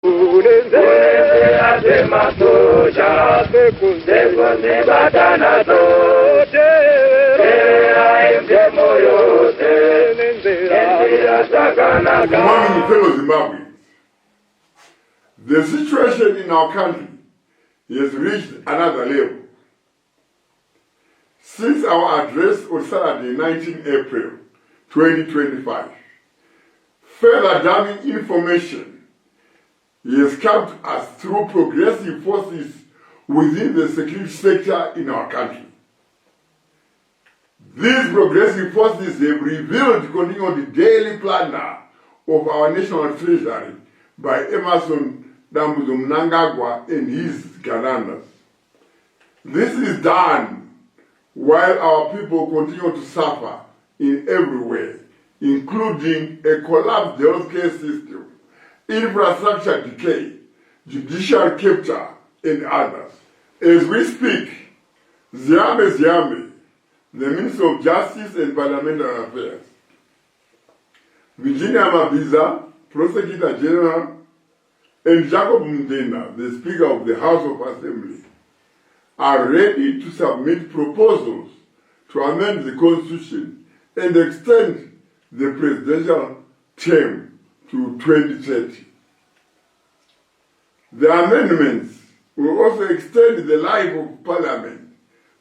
Morning, fellow Zimbabweans. The situation in our country has reached another level. Since our address on Saturday, 19 April 2025, further damning information has come to us through progressive forces within the security sector in our country. These progressive forces have revealed continued daily planner of our national treasury by Emmerson Dambudzo Mnangagwa and his Ganandas. This is done while our people continue to suffer in every way, including a collapsed healthcare system, infrastructure decay, judicial capture, and others. As we speak, Ziyambe, the Minister of Justice and Parliamentary Affairs, Virginia Mabiza, Prosecutor General, and Jacob Mdena, the Speaker of the House of Assembly, are ready to submit proposals to amend the Constitution and extend the presidential term to 2030. The amendments will also extend the life of Parliament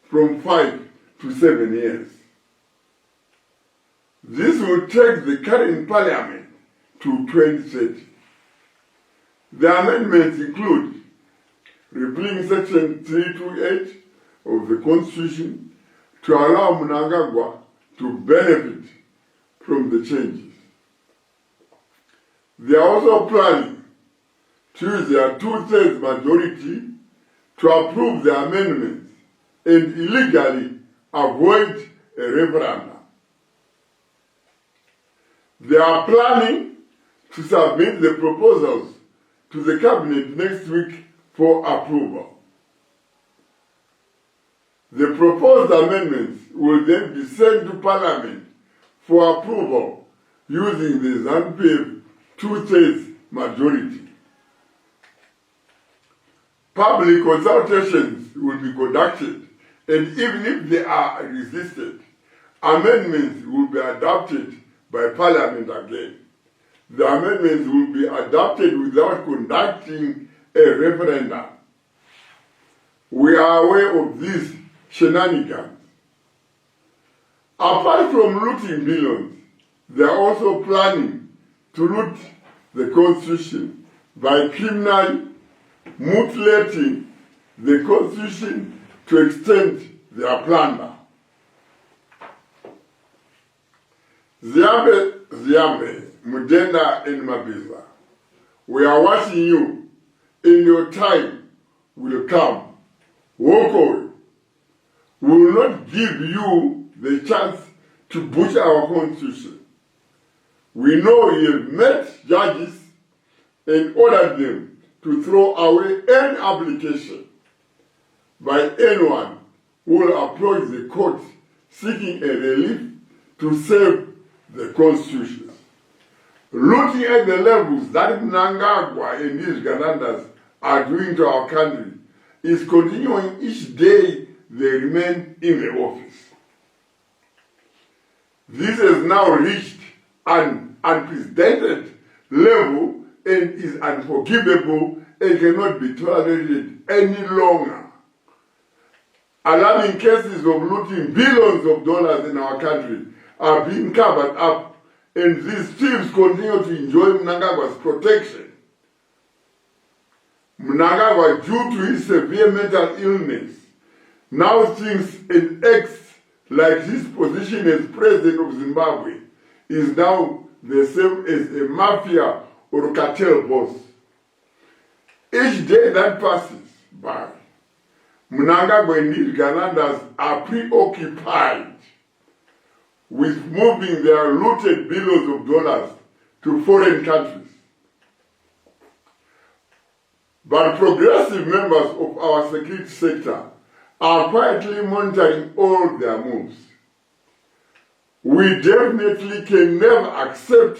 from 5 to 7 years. This will take the current Parliament to 2030. The amendments include repealing Section 328 of the Constitution to allow Mnangagwa to benefit from the changes. They are also planning to use their 2/3 majority to approve the amendments and illegally avoid a referendum. They are planning to submit the proposals to the Cabinet next week for approval. The proposed amendments will then be sent to Parliament for approval using the ZANU-PF 2/3 majority. Public consultations will be conducted, and even if they are resisted, amendments will be adopted by Parliament again. The amendments will be adopted without conducting a referendum. We are aware of these shenanigans. Apart from looting billions, they are also planning to loot the Constitution by criminally mutilating the Constitution to extend their plunder. Ziyambe, Mudenda, and Mabiza, we are watching you, and your time will come. Walk away. We will not give you the chance to butcher our Constitution. We know you have met judges and ordered them to throw away any application by anyone who will approach the court seeking a relief to save the Constitution. Looking at the levels that Mnangagwa and his Ganandas are doing to our country is continuing each day they remain in the office. This has now reached an unprecedented level and is unforgivable and cannot be tolerated any longer. Alarming cases of looting billions of dollars in our country are being covered up, and these thieves continue to enjoy Mnangagwa's protection. Mnangagwa, due to his severe mental illness, now thinks and acts like his position as president of Zimbabwe is now the same as a mafia or cartel boss. Each day that passes by, Mnangagwa and his Ganandas are preoccupied with moving their looted billions of dollars to foreign countries. But progressive members of our security sector are quietly monitoring all their moves. We definitely can never accept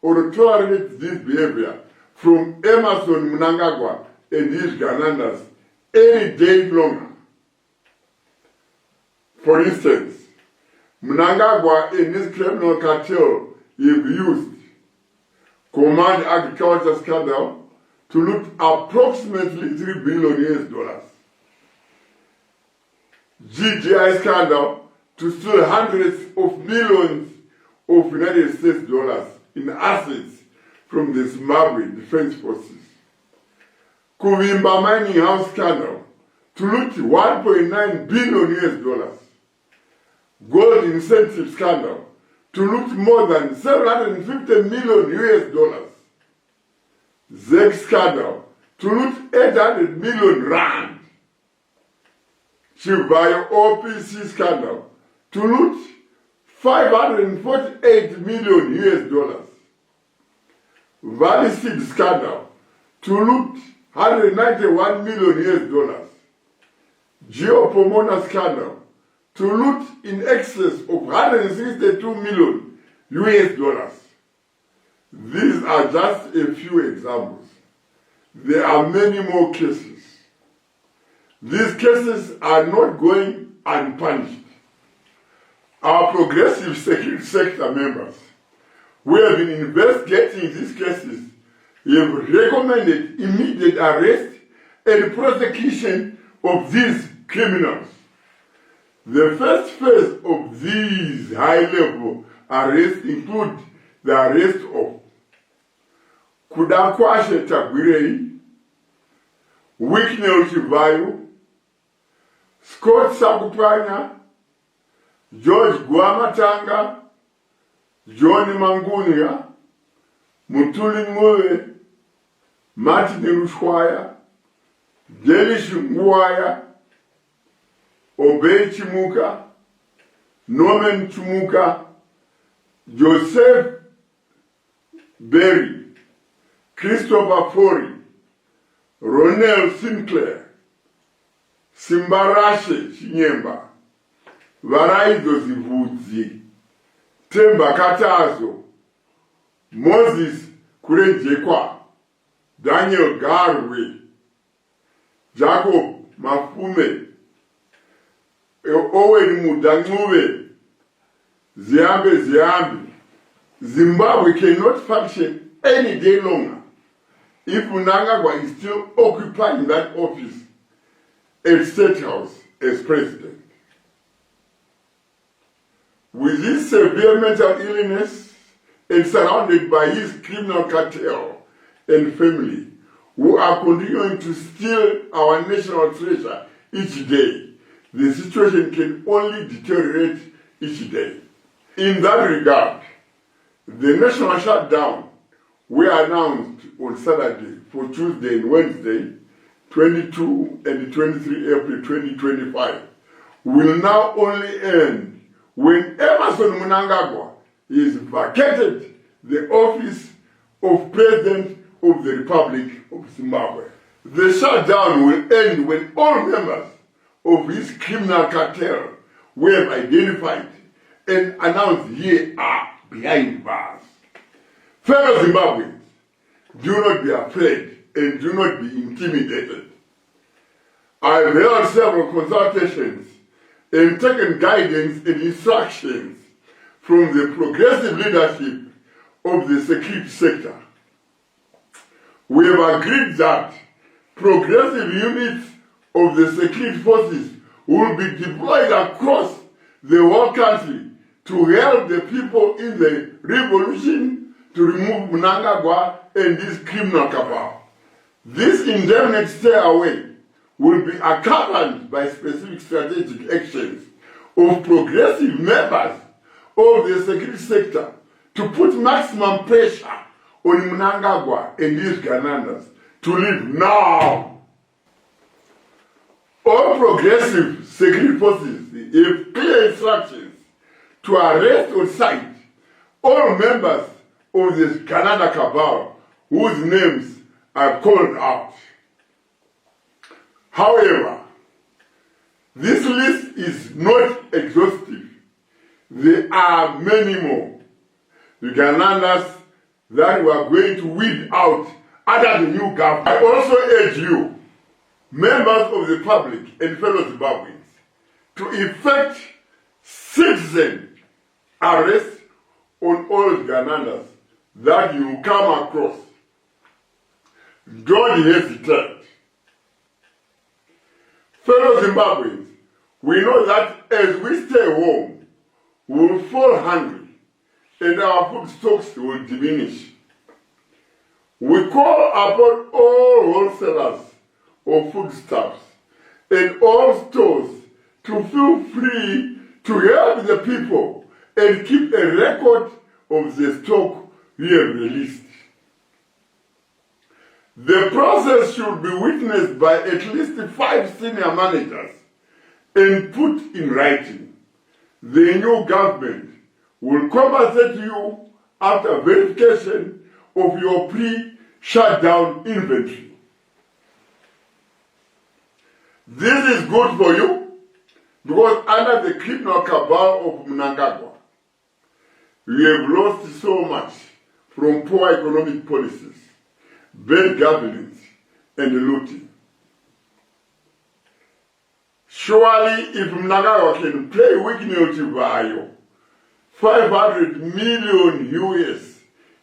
or tolerate this behavior from Emmerson Mnangagwa and his Ghanaians any day longer. For instance, Mnangagwa and his criminal cartel have used Command Agriculture scandal to loot approximately $3 billion. GGI scandal to steal hundreds of millions of United States dollars in assets from the Zimbabwe Defense Forces. Kuvimba mining house scandal to loot $1.9 billion. Gold incentive scandal to loot more than $750 million. ZEC scandal to loot 800 million rand. Chivayo OPC scandal to loot $548 million. Valley Seed scandal to loot $191 million. Geopomona scandal to loot in excess of $162 million. These are just a few examples. There are many more cases. These cases are not going unpunished. Our progressive security sector members who have been investigating these cases have recommended immediate arrest and prosecution of these criminals. The first phase of these high-level arrests include the arrest of Kudakwashe Tagwirei, Wicknell Chivayo, Scott Sakupanya, George Guamatanga, Johnny Mangunia, Mutuli Ngwe, Martin Rushwaya, Delish Ngwaya, Obey Chimuka, Norman Chimuka, Joseph Berry, Christopher Fori, Ronel Sinclair, Simbarashe Chinyemba, Varaizo Zivudzi, Temba Katazo, Moses Kurenjekwa, Daniel Garwe, Jacob Mafume, Owen Mudanguwe, Ziambe. Zimbabwe cannot function any day longer if Mnangagwa is still occupying that office at State House as president. With his severe mental illness and surrounded by his criminal cartel and family, who are continuing to steal our national treasure each day, the situation can only deteriorate each day. In that regard, the national shutdown were announced on Saturday for Tuesday and Wednesday, 22 and 23 April 2025, will now only end when Emmerson Mnangagwa is vacated the office of President of the Republic of Zimbabwe. The shutdown will end when all members of his criminal cartel we have identified and announced here are behind bars. Fellow Zimbabweans, do not be afraid and do not be intimidated. I have held several consultations and taken guidance and instructions from the progressive leadership of the security sector. We have agreed that progressive units of the security forces will be deployed across the whole country to help the people in the revolution to remove Mnangagwa and his criminal cabal. This indefinite stay away will be accompanied by specific strategic actions of progressive members of the security sector to put maximum pressure on Mnangagwa and his Ghanaians to leave now. All progressive security forces have clear instructions to arrest on sight all members of the Canada cabal whose names I've called out. However, this list is not exhaustive. There are many more. The Ghanaians that we are going to weed out under the new government. I also urge you, members of the public and fellow Zimbabweans, to effect citizen arrest on all Ganandas that you come across. Don't hesitate. Fellow Zimbabweans, we know that as we stay home, we will fall hungry and our food stocks will diminish. We call upon all wholesalers of foodstuffs and all stores to feel free to help the people and keep a record of the stock we have released. The process should be witnessed by at least 5 senior managers and put in writing. The new government will compensate you after verification of your pre-shutdown inventory. This is good for you because under the criminal cabal of Mnangagwa, we have lost so much from poor economic policies, bad governance, and looting. Surely, if Mnangagwa can play Wikinews Vayo, 500 million US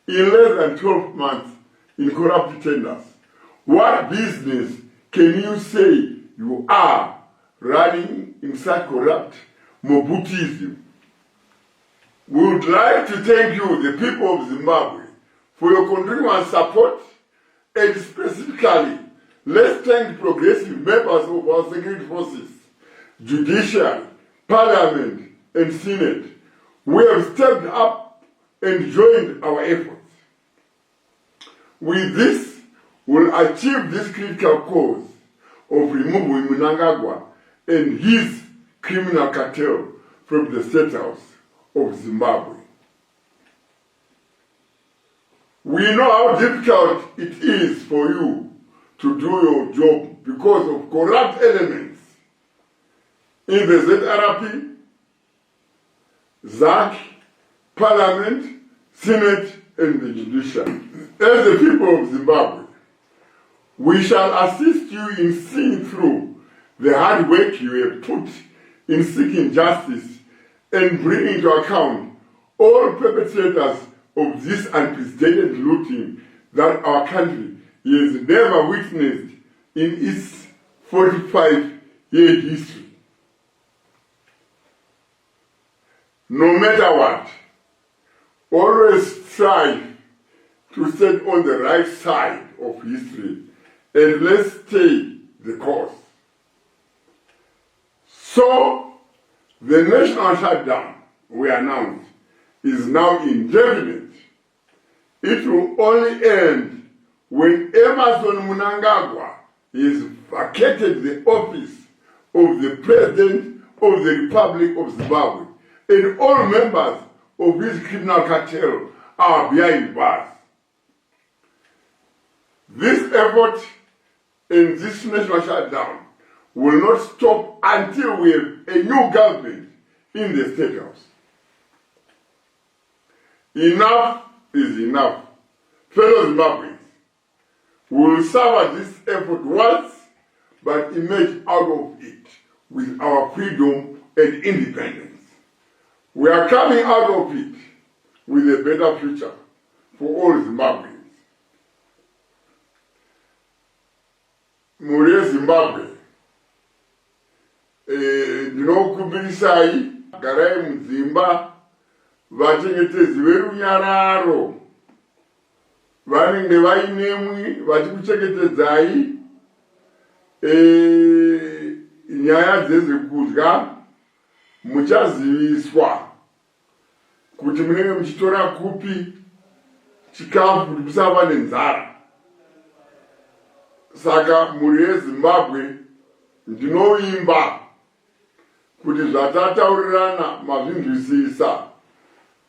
in less than 12 months in corrupt tenders, what business can you say you are running in such corrupt Mobutism? We would like to thank you, the people of Zimbabwe, for your continuous support, and specifically, let's thank progressive members of our security forces, judiciary, parliament, and senate, who have stepped up and joined our efforts. With this, we'll achieve this critical cause of removing Mnangagwa and his criminal cartel from the State House of Zimbabwe. We know how difficult it is for you to do your job because of corrupt elements in the ZRP, ZAC, Parliament, Senate, and the judiciary. As the people of Zimbabwe, we shall assist you in seeing through the hard work you have put in seeking justice and bringing to account all perpetrators of this unprecedented looting that our country has never witnessed in its 45-year history. No matter what, always strive to stand on the right side of history and let's stay the course. So, the national shutdown we announced is now indefinite. It will only end when Emmerson Mnangagwa is vacated the office of the President of the Republic of Zimbabwe and all members of this criminal cartel are behind bars. This effort and this national shutdown will not stop until we have a new government in the State House. Enough is enough. Fellow Zimbabweans, we will serve this effort once, but emerge out of it with our freedom and independence. We are coming out of it with a better future for all Zimbabweans. Muri Zimbabwe, ndinokumbirisai garai mudzimba vachengetedzi verunyararo vanenge vainemwi vachikuchengetedzai nyaya dzezvekudya. Muchaziviswa kuti munenge muchitora kupi chikafu kuti musava nenzara. Saka muri yeZimbabwe ndinoimba kuti zvatataurirana mazvinzwisisa.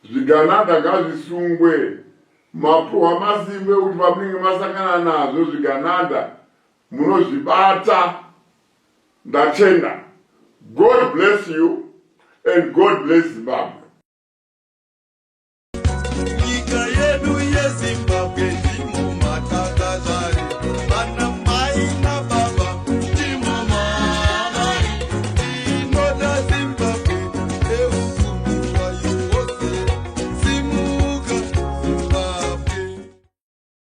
Zvigananda ngazvisungwe, mapuwa masimbe kuti pamunenge masangana nazvo zvigananda munozvibata. Ndatenda. God bless you and God bless Zimbabwe.